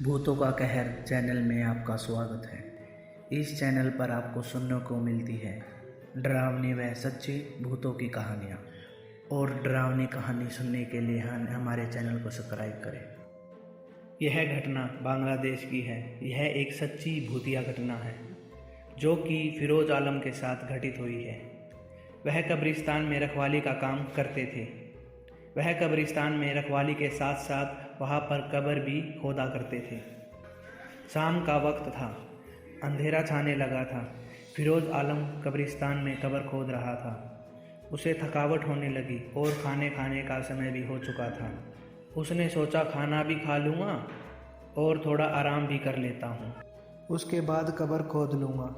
भूतों का कहर चैनल में आपका स्वागत है। इस चैनल पर आपको सुनने को मिलती है डरावनी व सच्ची भूतों की कहानियाँ, और डरावनी कहानी सुनने के लिए हमारे चैनल को सब्सक्राइब करें। यह घटना बांग्लादेश की है। यह एक सच्ची भूतिया घटना है जो कि फिरोज आलम के साथ घटित हुई है। वह कब्रिस्तान में रखवाली का काम करते थे। वह कब्रिस्तान में रखवाली के साथ साथ वहाँ पर कब्र भी खोदा करते थे। शाम का वक्त था, अंधेरा छाने लगा था। फिरोज आलम कब्रिस्तान में कब्र खोद रहा था। उसे थकावट होने लगी और खाने का समय भी हो चुका था। उसने सोचा खाना भी खा लूँगा और थोड़ा आराम भी कर लेता हूँ, उसके बाद कब्र खोद लूँगा।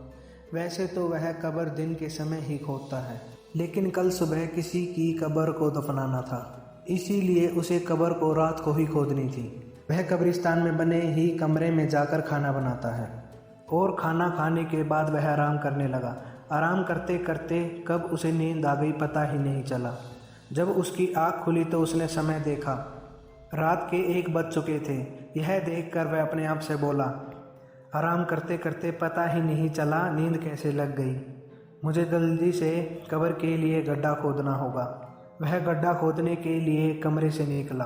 वैसे तो वह कब्र दिन के समय ही खोदता है, लेकिन कल सुबह किसी की कब्र को दफनाना था, इसीलिए उसे कब्र को रात को ही खोदनी थी। वह कब्रिस्तान में बने ही कमरे में जाकर खाना बनाता है और खाना खाने के बाद वह आराम करने लगा। आराम करते करते कब उसे नींद आ गई पता ही नहीं चला। जब उसकी आँख खुली तो उसने समय देखा, रात के 1 बज चुके थे। यह देखकर वह अपने आप से बोला, आराम करते करते पता ही नहीं चला नींद कैसे लग गई। मुझे जल्दी से कब्र के लिए गड्ढा खोदना होगा। वह गड्ढा खोदने के लिए कमरे से निकला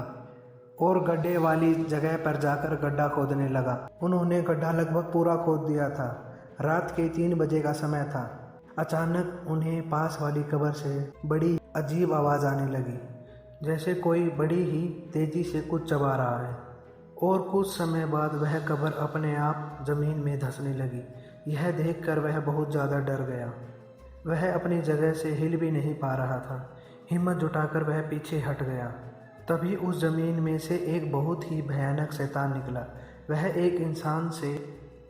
और गड्ढे वाली जगह पर जाकर गड्ढा खोदने लगा। उन्होंने गड्ढा लगभग पूरा खोद दिया था। रात के 3 बजे का समय था। अचानक उन्हें पास वाली कब्र से बड़ी अजीब आवाज़ आने लगी, जैसे कोई बड़ी ही तेज़ी से कुछ चबा रहा है। और कुछ समय बाद वह कब्र अपने आप ज़मीन में धंसने लगी। यह देखकर वह बहुत ज़्यादा डर गया। वह अपनी जगह से हिल भी नहीं पा रहा था। हिम्मत जुटाकर वह पीछे हट गया। तभी उस ज़मीन में से एक बहुत ही भयानक शैतान निकला। वह एक इंसान से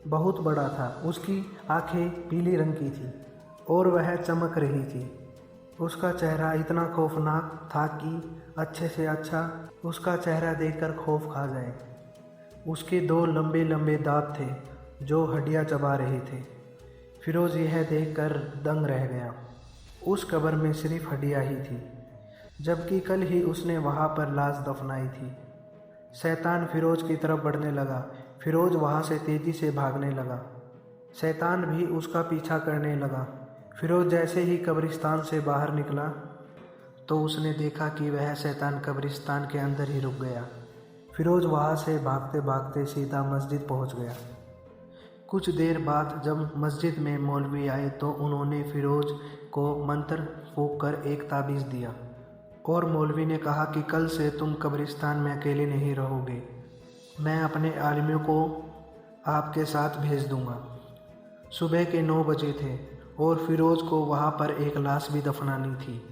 बहुत बड़ा था। उसकी आंखें पीली रंग की थी और वह चमक रही थी। उसका चेहरा इतना खौफनाक था कि अच्छे से अच्छा उसका चेहरा देखकर खौफ खा जाए। उसके 2 लंबे लंबे दांत थे जो हड्डियां चबा रहे थे। फिरोज यह देखकर दंग रह गया। उस कब्र में सिर्फ हड्डियां ही थी, जबकि कल ही उसने वहाँ पर लाश दफनाई थी। शैतान फिरोज की तरफ बढ़ने लगा। फिरोज वहाँ से तेज़ी से भागने लगा। शैतान भी उसका पीछा करने लगा। फिरोज जैसे ही कब्रिस्तान से बाहर निकला तो उसने देखा कि वह शैतान कब्रिस्तान के अंदर ही रुक गया। फिरोज वहाँ से भागते भागते सीधा मस्जिद पहुँच गया। कुछ देर बाद जब मस्जिद में मौलवी आए तो उन्होंने फिरोज को मंत्र फूंक कर एक ताबीज़ दिया और मौलवी ने कहा कि कल से तुम कब्रिस्तान में अकेले नहीं रहोगे। मैं अपने आलिमों को आपके साथ भेज दूंगा। सुबह के 9 बजे थे और फिरोज को वहाँ पर एक लाश भी दफनानी थी।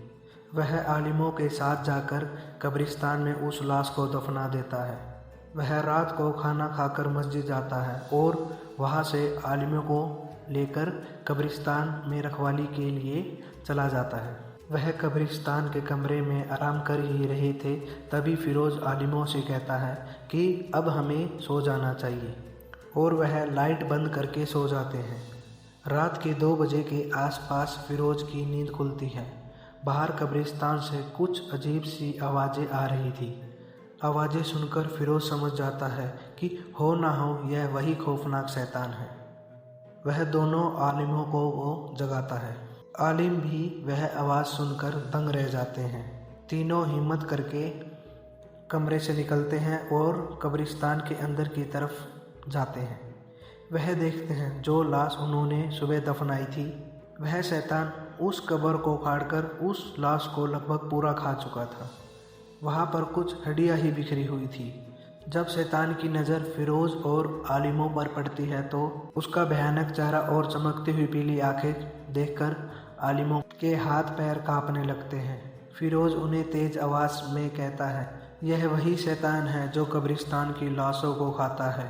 वह आलिमों के साथ जाकर कब्रिस्तान में उस लाश को दफना देता है। वह रात को खाना खाकर मस्जिद जाता है और वहाँ से आलिमों को लेकर कब्रिस्तान में रखवाली के लिए चला जाता है। वह कब्रिस्तान के कमरे में आराम कर ही रहे थे, तभी फिरोज आलिमों से कहता है कि अब हमें सो जाना चाहिए, और वह लाइट बंद करके सो जाते हैं। रात के 2 बजे के आसपास फिरोज की नींद खुलती है। बाहर कब्रिस्तान से कुछ अजीब सी आवाज़ें आ रही थी। आवाज़ें सुनकर फिरोज समझ जाता है कि हो ना हो यह वही खौफनाक शैतान है। वह दोनों आलिमों को वो जगाता है। आलिम भी वह आवाज़ सुनकर दंग रह जाते हैं। तीनों हिम्मत करके कमरे से निकलते हैं और कब्रिस्तान के अंदर की तरफ जाते हैं। वह देखते हैं जो लाश उन्होंने सुबह दफनाई थी, वह शैतान उस कब्र को उखाड़कर उस लाश को लगभग पूरा खा चुका था। वहाँ पर कुछ हड्डियाँ ही बिखरी हुई थी। जब शैतान की नज़र फिरोज और आलिमों पर पड़ती है तो उसका भयानक चेहरा और चमकती हुई पीली आंखें देखकर आलिमों के हाथ पैर कांपने लगते हैं। फिरोज उन्हें तेज़ आवाज़ में कहता है, यह वही शैतान है जो कब्रिस्तान की लाशों को खाता है।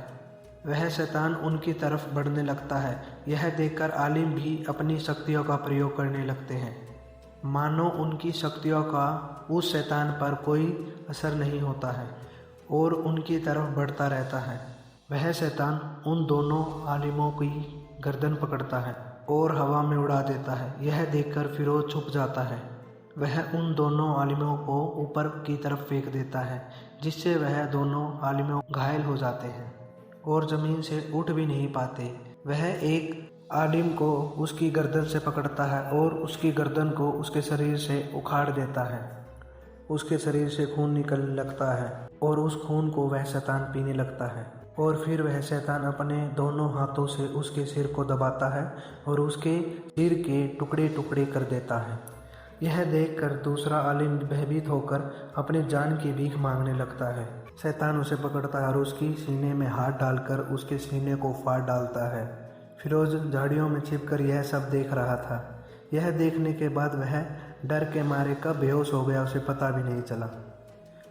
वह शैतान उनकी तरफ बढ़ने लगता है। यह देखकर आलिम भी अपनी शक्तियों का प्रयोग करने लगते हैं, मानो उनकी शक्तियों का उस शैतान पर कोई असर नहीं होता है और उनकी तरफ बढ़ता रहता है। वह शैतान उन दोनों आलिमों की गर्दन पकड़ता है और हवा में उड़ा देता है। यह देखकर फिरोज छुप जाता है। वह उन दोनों आलिमों को ऊपर की तरफ फेंक देता है, जिससे वह दोनों आलिमों घायल हो जाते हैं और ज़मीन से उठ भी नहीं पाते। वह एक आलिम को उसकी गर्दन से पकड़ता है और उसकी गर्दन को उसके शरीर से उखाड़ देता है। उसके शरीर से खून निकलने लगता है और उस खून को वह शैतान पीने लगता है और फिर वह शैतान अपने दोनों हाथों से उसके सिर को दबाता है और उसके सिर के टुकड़े टुकड़े कर देता है। यह देखकर दूसरा आलिम भयभीत होकर अपनी जान की भीख मांगने लगता है। शैतान उसे पकड़ता है और उसकी सीने में हाथ डालकर उसके सीने को फाड़ डालता है। फिरोज झाड़ियों में छिपकर यह सब देख रहा था। यह देखने के बाद वह डर के मारे कब बेहोश हो गया उसे पता भी नहीं चला।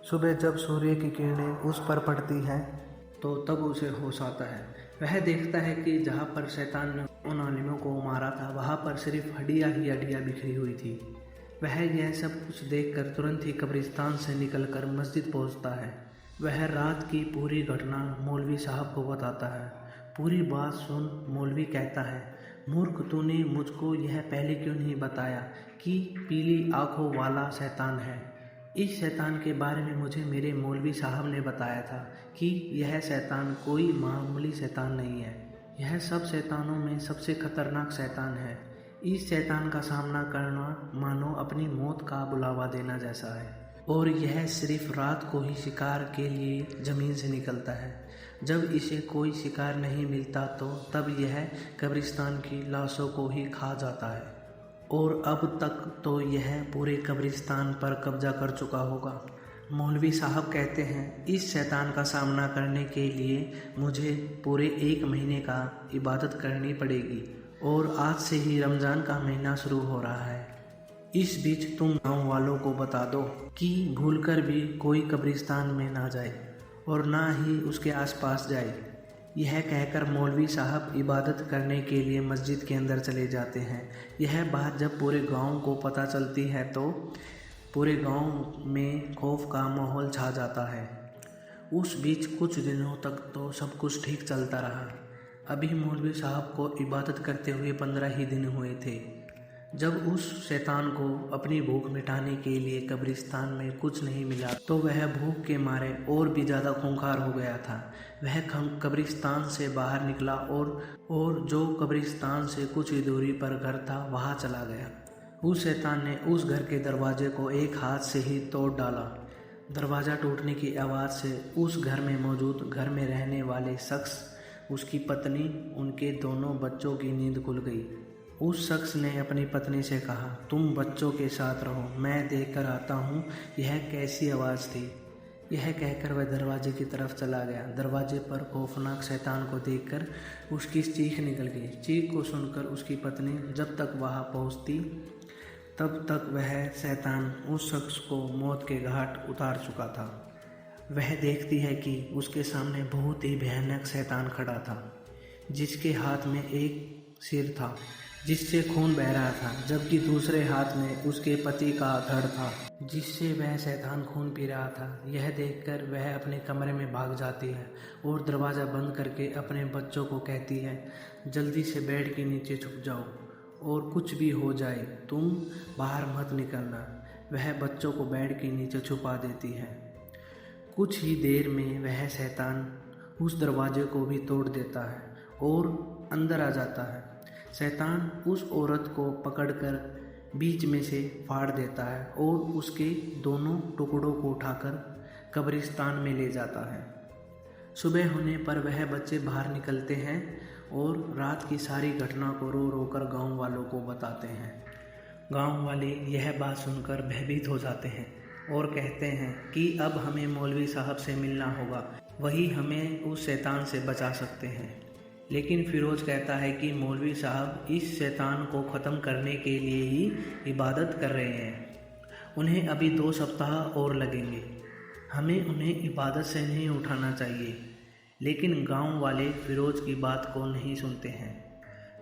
सुबह जब सूर्य की किरणें उस पर पड़ती हैं तो तब उसे होश आता है। वह देखता है कि जहाँ पर शैतान ने उन आलिमों को मारा था वहाँ पर सिर्फ हड्डियाँ ही हड्डियाँ बिखरी हुई थी। वह यह सब कुछ देखकर तुरंत ही कब्रिस्तान से निकलकर मस्जिद पहुँचता है। वह रात की पूरी घटना मौलवी साहब को बताता है। पूरी बात सुन मौलवी कहता है, मूर्ख, तूने मुझको यह पहले क्यों नहीं बताया कि पीली आँखों वाला शैतान है। इस शैतान के बारे में मुझे मेरे मौलवी साहब ने बताया था कि यह शैतान कोई मामूली शैतान नहीं है। यह सब शैतानों में सबसे खतरनाक शैतान है। इस शैतान का सामना करना मानो अपनी मौत का बुलावा देना जैसा है और यह सिर्फ रात को ही शिकार के लिए ज़मीन से निकलता है। जब इसे कोई शिकार नहीं मिलता तो तब यह कब्रिस्तान की लाशों को ही खा जाता है और अब तक तो यह पूरे कब्रिस्तान पर कब्जा कर चुका होगा। मौलवी साहब कहते हैं, इस शैतान का सामना करने के लिए मुझे पूरे 1 महीने का इबादत करनी पड़ेगी और आज से ही रमज़ान का महीना शुरू हो रहा है। इस बीच तुम गाँव वालों को बता दो कि भूलकर भी कोई कब्रिस्तान में ना जाए और ना ही उसके आसपास जाए। यह कहकर मौलवी साहब इबादत करने के लिए मस्जिद के अंदर चले जाते हैं। यह बात जब पूरे गांव को पता चलती है तो पूरे गांव में खौफ का माहौल छा जाता है। उस बीच कुछ दिनों तक तो सब कुछ ठीक चलता रहा। अभी मौलवी साहब को इबादत करते हुए 15 ही दिन हुए थे जब उस शैतान को अपनी भूख मिटाने के लिए कब्रिस्तान में कुछ नहीं मिला तो वह भूख के मारे और भी ज़्यादा खूंखार हो गया था। वह कब्रिस्तान से बाहर निकला और जो कब्रिस्तान से कुछ ही दूरी पर घर था वहाँ चला गया। उस शैतान ने उस घर के दरवाजे को एक हाथ से ही तोड़ डाला। दरवाज़ा टूटने की आवाज़ से उस घर में मौजूद घर में रहने वाले शख्स, उसकी पत्नी, उनके दोनों बच्चों की नींद खुल गई। उस शख्स ने अपनी पत्नी से कहा, तुम बच्चों के साथ रहो, मैं देख कर आता हूँ यह कैसी आवाज़ थी। यह कहकर वह दरवाजे की तरफ चला गया। दरवाजे पर खौफनाक शैतान को देखकर उसकी चीख निकल गई। चीख को सुनकर उसकी पत्नी जब तक वहाँ पहुँचती तब तक वह शैतान उस शख्स को मौत के घाट उतार चुका था। वह देखती है कि उसके सामने बहुत ही भयानक शैतान खड़ा था, जिसके हाथ में एक सिर था जिससे खून बह रहा था, जबकि दूसरे हाथ में उसके पति का धड़ था जिससे वह शैतान खून पी रहा था। यह देखकर वह अपने कमरे में भाग जाती है और दरवाज़ा बंद करके अपने बच्चों को कहती है, जल्दी से बेड के नीचे छुप जाओ और कुछ भी हो जाए तुम बाहर मत निकलना। वह बच्चों को बेड के नीचे छुपा देती है। कुछ ही देर में वह शैतान उस दरवाजे को भी तोड़ देता है और अंदर आ जाता है। शैतान उस औरत को पकड़कर बीच में से फाड़ देता है और उसके दोनों टुकड़ों को उठाकर कब्रिस्तान में ले जाता है। सुबह होने पर वह बच्चे बाहर निकलते हैं और रात की सारी घटना को रो रो कर गाँव वालों को बताते हैं। गाँव वाले यह बात सुनकर भयभीत हो जाते हैं और कहते हैं कि अब हमें मौलवी साहब से मिलना होगा, वही हमें उस शैतान से बचा सकते हैं। लेकिन फिरोज कहता है कि मौलवी साहब इस शैतान को ख़त्म करने के लिए ही इबादत कर रहे हैं। उन्हें अभी 2 सप्ताह और लगेंगे। हमें उन्हें इबादत से नहीं उठाना चाहिए। लेकिन गांव वाले फिरोज की बात को नहीं सुनते हैं।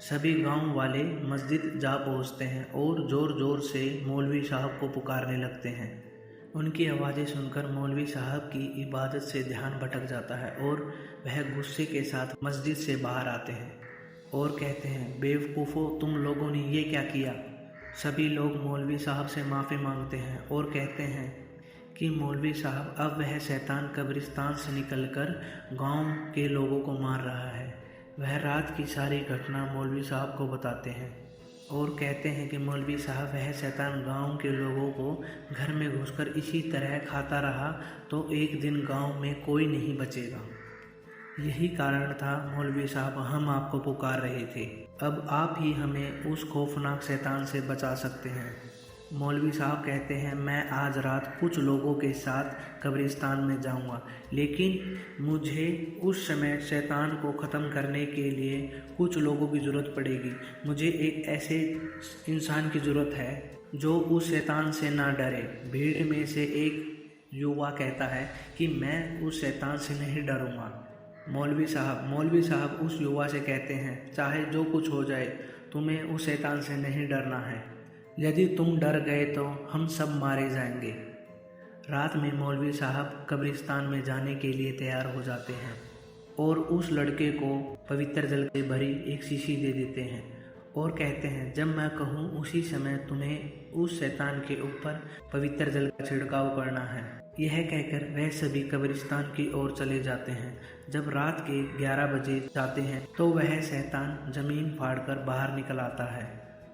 सभी गांव वाले मस्जिद जा पहुंचते हैं और ज़ोर ज़ोर से मौलवी साहब को पुकारने लगते हैं। उनकी आवाज़ें सुनकर मौलवी साहब की इबादत से ध्यान भटक जाता है और वह गुस्से के साथ मस्जिद से बाहर आते हैं और कहते हैं, बेवकूफ़ों, तुम लोगों ने ये क्या किया। सभी लोग मौलवी साहब से माफ़ी मांगते हैं और कहते हैं कि मौलवी साहब अब वह शैतान कब्रिस्तान से निकलकर गांव के लोगों को मार रहा है। वह रात की सारी घटना मौलवी साहब को बताते हैं और कहते हैं कि मौलवी साहब वह शैतान गांव के लोगों को घर में घुसकर इसी तरह खाता रहा तो एक दिन गांव में कोई नहीं बचेगा। यही कारण था मौलवी साहब, हम आपको पुकार रहे थे। अब आप ही हमें उस खौफनाक शैतान से बचा सकते हैं। मौलवी साहब कहते हैं, मैं आज रात कुछ लोगों के साथ कब्रिस्तान में जाऊंगा, लेकिन मुझे उस समय शैतान को ख़त्म करने के लिए कुछ लोगों की ज़रूरत पड़ेगी। मुझे एक ऐसे इंसान की ज़रूरत है जो उस शैतान से ना डरे। भीड़ में से एक युवा कहता है कि मैं उस शैतान से नहीं डरूंगा। मौलवी साहब उस युवा से कहते हैं, चाहे जो कुछ हो जाए तुम्हें उस शैतान से नहीं डरना है। यदि तुम डर गए तो हम सब मारे जाएंगे। रात में मौलवी साहब कब्रिस्तान में जाने के लिए तैयार हो जाते हैं और उस लड़के को पवित्र जल से भरी एक शीशी दे देते हैं और कहते हैं, जब मैं कहूँ उसी समय तुम्हें उस शैतान के ऊपर पवित्र जल का छिड़काव करना है। यह कहकर वह सभी कब्रिस्तान की ओर चले जाते हैं। जब रात के 11 बजे जाते हैं तो वह शैतान जमीन फाड़कर बाहर निकल आता है।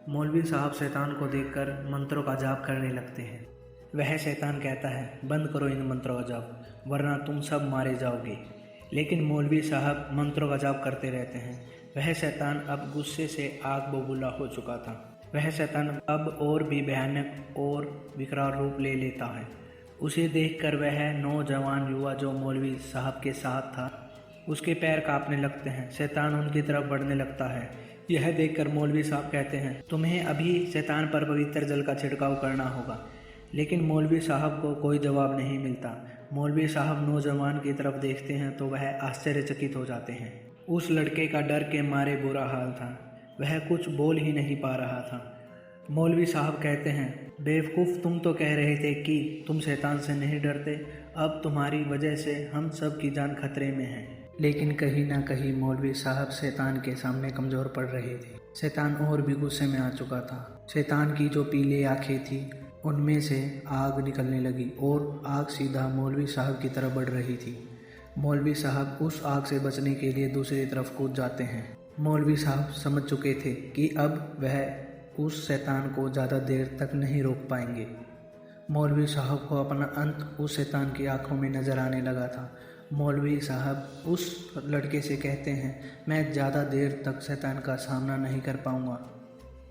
मौलवी साहब शैतान को देखकर मंत्रों का जाप करने लगते हैं। वह शैतान कहता है, बंद करो इन मंत्रों का जाप, वरना तुम सब मारे जाओगे। लेकिन मौलवी साहब मंत्रों का जाप करते रहते हैं। वह शैतान अब गुस्से से आग बबूला हो चुका था। वह शैतान अब और भी भयानक और विकराल रूप ले लेता है। उसे देखकर वह नौजवान युवा जो मौलवी साहब के साथ था, उसके पैर कांपने लगते हैं। शैतान उनकी तरफ बढ़ने लगता है। यह देखकर मौलवी साहब कहते हैं, तुम्हें अभी शैतान पर पवित्र जल का छिड़काव करना होगा। लेकिन मौलवी साहब को कोई जवाब नहीं मिलता। मौलवी साहब नौजवान की तरफ देखते हैं तो वह आश्चर्यचकित हो जाते हैं। उस लड़के का डर के मारे बुरा हाल था। वह कुछ बोल ही नहीं पा रहा था। मौलवी साहब कहते हैं, बेवकूफ़, तुम तो कह रहे थे कि तुम शैतान से नहीं डरते। अब तुम्हारी वजह से हम सब की जान खतरे में है। लेकिन कहीं ना कहीं मौलवी साहब शैतान के सामने कमज़ोर पड़ रहे थे। शैतान और भी गुस्से में आ चुका था। शैतान की जो पीली आंखें थी उनमें से आग निकलने लगी और आग सीधा मौलवी साहब की तरफ बढ़ रही थी। मौलवी साहब उस आग से बचने के लिए दूसरी तरफ कूद जाते हैं। मौलवी साहब समझ चुके थे कि अब वह उस शैतान को ज़्यादा देर तक नहीं रोक पाएंगे। मौलवी साहब को अपना अंत उस शैतान की आंखों में नज़र आने लगा था। मौलवी साहब उस लड़के से कहते हैं, मैं ज़्यादा देर तक शैतान का सामना नहीं कर पाऊँगा।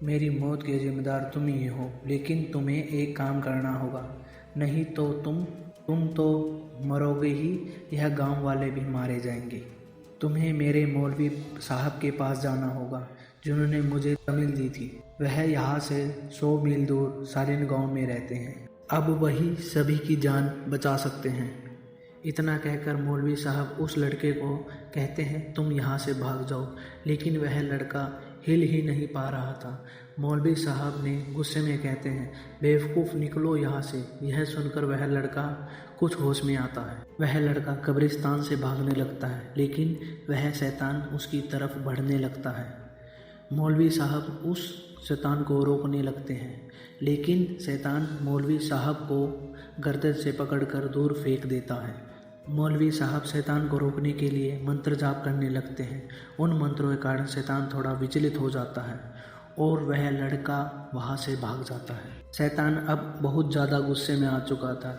मेरी मौत के जिम्मेदार तुम ही हो, लेकिन तुम्हें एक काम करना होगा, नहीं तो तुम तो मरोगे ही, यह गांव वाले भी मारे जाएंगे। तुम्हें मेरे मौलवी साहब के पास जाना होगा जिन्होंने मुझे तमिल दी थी। वह यहाँ से 100 मील दूर सालिन गांव में रहते हैं। अब वही सभी की जान बचा सकते हैं। इतना कहकर मौलवी साहब उस लड़के को कहते हैं, तुम यहाँ से भाग जाओ। लेकिन वह लड़का हिल ही नहीं पा रहा था। मौलवी साहब ने गुस्से में कहते हैं, बेवकूफ़, निकलो यहाँ से। यह सुनकर वह लड़का कुछ होश में आता है। वह लड़का कब्रिस्तान से भागने लगता है, लेकिन वह शैतान उसकी तरफ बढ़ने लगता है। मौलवी साहब उस शैतान को रोकने लगते हैं, लेकिन शैतान मौलवी साहब को गर्दन से पकड़कर दूर फेंक देता है। मौलवी साहब शैतान को रोकने के लिए मंत्र जाप करने लगते हैं। उन मंत्रों के कारण शैतान थोड़ा विचलित हो जाता है और वह लड़का वहाँ से भाग जाता है। शैतान अब बहुत ज़्यादा गुस्से में आ चुका था।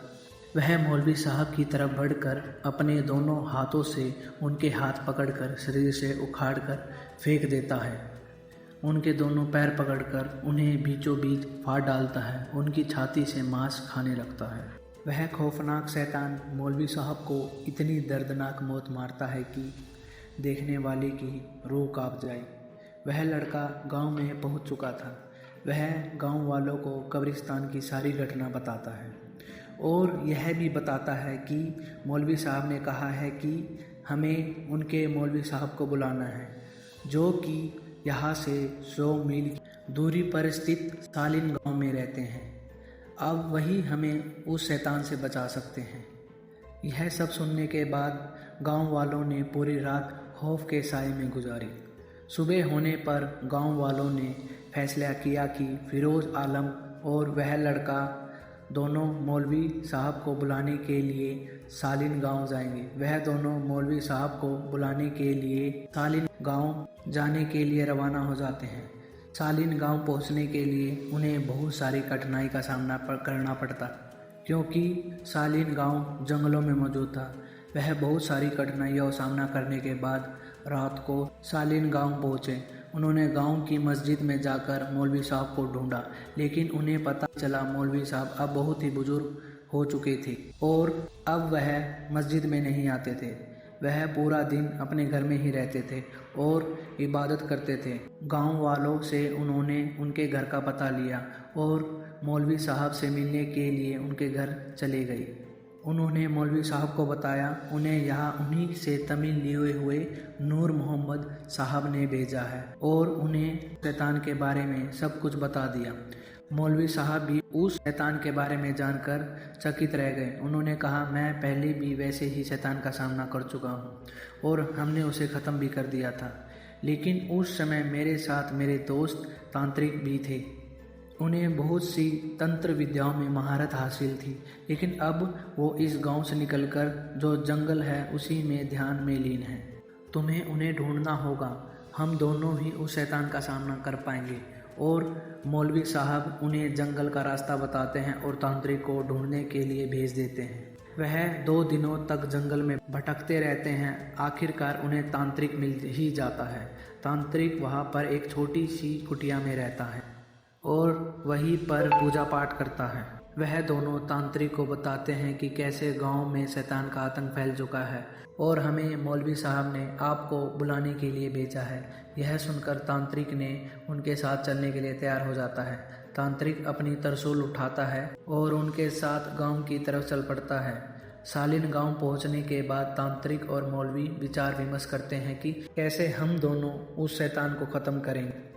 वह मौलवी साहब की तरफ बढ़कर अपने दोनों हाथों से उनके हाथ पकड़कर शरीर से उखाड़कर फेंक देता है। उनके दोनों पैर पकड़कर उन्हें बीचों बीच फाड़ डालता है। उनकी छाती से मांस खाने लगता है। वह खौफनाक शैतान मौलवी साहब को इतनी दर्दनाक मौत मारता है कि देखने वाले की रूह कांप जाए। वह लड़का गांव में पहुंच चुका था। वह गांव वालों को कब्रिस्तान की सारी घटना बताता है और यह भी बताता है कि मौलवी साहब ने कहा है कि हमें उनके मौलवी साहब को बुलाना है, जो कि यहाँ से 100 मील दूरी पर स्थित सालिन गांव में रहते हैं। अब वही हमें उस शैतान से बचा सकते हैं। यह सब सुनने के बाद गांव वालों ने पूरी रात खौफ के साए में गुजारी। सुबह होने पर गांव वालों ने फैसला किया कि फिरोज़ आलम और वह लड़का दोनों मौलवी साहब को बुलाने के लिए सालिन गांव जाएंगे। वह दोनों मौलवी साहब को बुलाने के लिए सालिन गांव जाने के लिए रवाना हो जाते हैं। सालिन गांव पहुंचने के लिए उन्हें बहुत सारी कठिनाई का सामना करना पड़ता, क्योंकि सालिन गांव जंगलों में मौजूद था। वह बहुत सारी कठिनाइयों का सामना करने के बाद रात को सालिन गांव पहुंचे। उन्होंने गांव की मस्जिद में जाकर मौलवी साहब को ढूंढा, लेकिन उन्हें पता चला मौलवी साहब अब बहुत ही बुजुर्ग हो चुके थे और अब वह मस्जिद में नहीं आते थे। वह पूरा दिन अपने घर में ही रहते थे और इबादत करते थे। गांव वालों से उन्होंने उनके घर का पता लिया और मौलवी साहब से मिलने के लिए उनके घर चले गए। उन्होंने मौलवी साहब को बताया उन्हें यहाँ उन्हीं से तमीम लिए हुए नूर मोहम्मद साहब ने भेजा है और उन्हें शैतान के बारे में सब कुछ बता दिया। मौलवी साहब भी उस शैतान के बारे में जानकर चकित रह गए। उन्होंने कहा, मैं पहले भी वैसे ही शैतान का सामना कर चुका हूँ और हमने उसे ख़त्म भी कर दिया था, लेकिन उस समय मेरे साथ मेरे दोस्त तांत्रिक भी थे। उन्हें बहुत सी तंत्र विद्याओं में महारत हासिल थी, लेकिन अब वो इस गांव से निकलकर जो जंगल है उसी में ध्यान में लीन है। तुम्हें उन्हें ढूंढना होगा, हम दोनों ही उस शैतान का सामना कर पाएंगे। और मौलवी साहब उन्हें जंगल का रास्ता बताते हैं और तांत्रिक को ढूंढने के लिए भेज देते हैं। वह 2 दिनों तक जंगल में भटकते रहते हैं। आखिरकार उन्हें तांत्रिक मिल ही जाता है। तांत्रिक वहाँ पर एक छोटी सी कुटिया में रहता है और वहीं पर पूजा पाठ करता है। वह दोनों तांत्रिक को बताते हैं कि कैसे गांव में शैतान का आतंक फैल चुका है और हमें मौलवी साहब ने आपको बुलाने के लिए भेजा है। यह सुनकर तांत्रिक ने उनके साथ चलने के लिए तैयार हो जाता है। तांत्रिक अपनी त्रिशूल उठाता है और उनके साथ गांव की तरफ चल पड़ता है। सालिन गांव पहुंचने के बाद तांत्रिक और मौलवी विचार विमर्श करते हैं कि कैसे हम दोनों उस शैतान को ख़त्म करेंगे।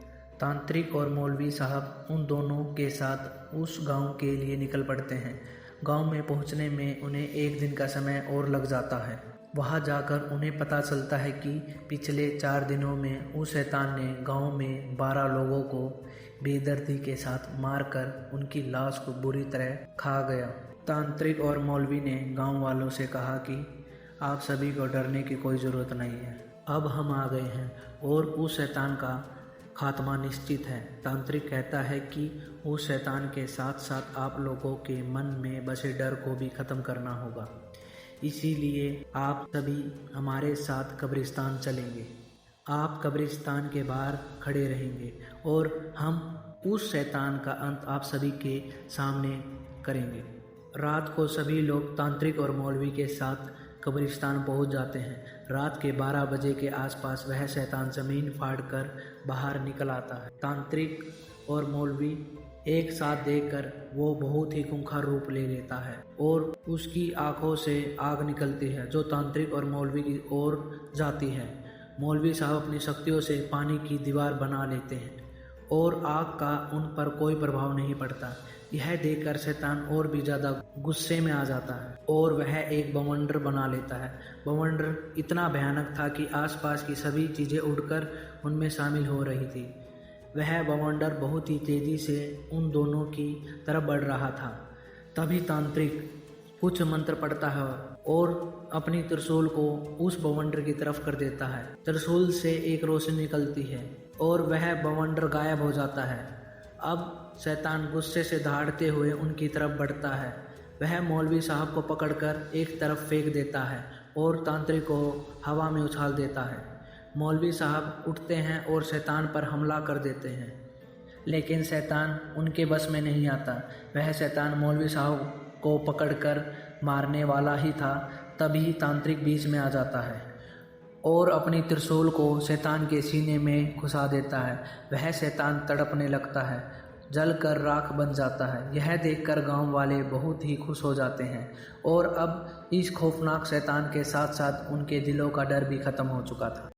तांत्रिक और मौलवी साहब उन दोनों के साथ उस गांव के लिए निकल पड़ते हैं। गांव में पहुंचने में उन्हें 1 दिन का समय और लग जाता है। वहां जाकर उन्हें पता चलता है कि पिछले 4 दिनों में उस शैतान ने गांव में 12 लोगों को बेदर्दी के साथ मारकर उनकी लाश को बुरी तरह खा गया। तांत्रिक और मौलवी ने गांव वालों से कहा कि आप सभी को डरने की कोई ज़रूरत नहीं है, अब हम आ गए हैं और उस शैतान का खात्मा निश्चित है। तांत्रिक कहता है कि उस शैतान के साथ साथ आप लोगों के मन में बसे डर को भी ख़त्म करना होगा, इसीलिए आप सभी हमारे साथ कब्रिस्तान चलेंगे। आप कब्रिस्तान के बाहर खड़े रहेंगे और हम उस शैतान का अंत आप सभी के सामने करेंगे। रात को सभी लोग तांत्रिक और मौलवी के साथ कब्रिस्तान पहुंच जाते हैं। रात के 12 बजे के आसपास वह शैतान ज़मीन फाड़कर बाहर निकल आता है। तांत्रिक और मौलवी एक साथ देखकर वो बहुत ही खूंखार रूप ले लेता है और उसकी आंखों से आग निकलती है जो तांत्रिक और मौलवी की ओर जाती है। मौलवी साहब अपनी शक्तियों से पानी की दीवार बना लेते हैं और आग का उन पर कोई प्रभाव नहीं पड़ता। यह देखकर शैतान और भी ज़्यादा गुस्से में आ जाता है और वह एक बवंडर बना लेता है। बवंडर इतना भयानक था कि आसपास की सभी चीज़ें उड़कर उनमें शामिल हो रही थी। वह बवंडर बहुत ही तेज़ी से उन दोनों की तरफ बढ़ रहा था। तभी तांत्रिक कुछ मंत्र पढ़ता है और अपनी त्रिशूल को उस बवंडर की तरफ कर देता है। त्रिशूल से एक रोशनी निकलती है और वह बवंडर गायब हो जाता है। अब शैतान गुस्से से दहाड़ते हुए उनकी तरफ बढ़ता है। वह मौलवी साहब को पकड़कर एक तरफ फेंक देता है और तांत्रिक को हवा में उछाल देता है। मौलवी साहब उठते हैं और शैतान पर हमला कर देते हैं, लेकिन शैतान उनके बस में नहीं आता। वह शैतान मौलवी साहब को पकड़कर मारने वाला ही था। तभी तांत्रिक बीच में आ जाता है और अपनी त्रिशूल को शैतान के सीने में घुसा देता है। वह शैतान तड़पने लगता है, जलकर राख बन जाता है। यह देखकर गांव वाले बहुत ही खुश हो जाते हैं और अब इस खौफनाक शैतान के साथ साथ उनके दिलों का डर भी खत्म हो चुका था।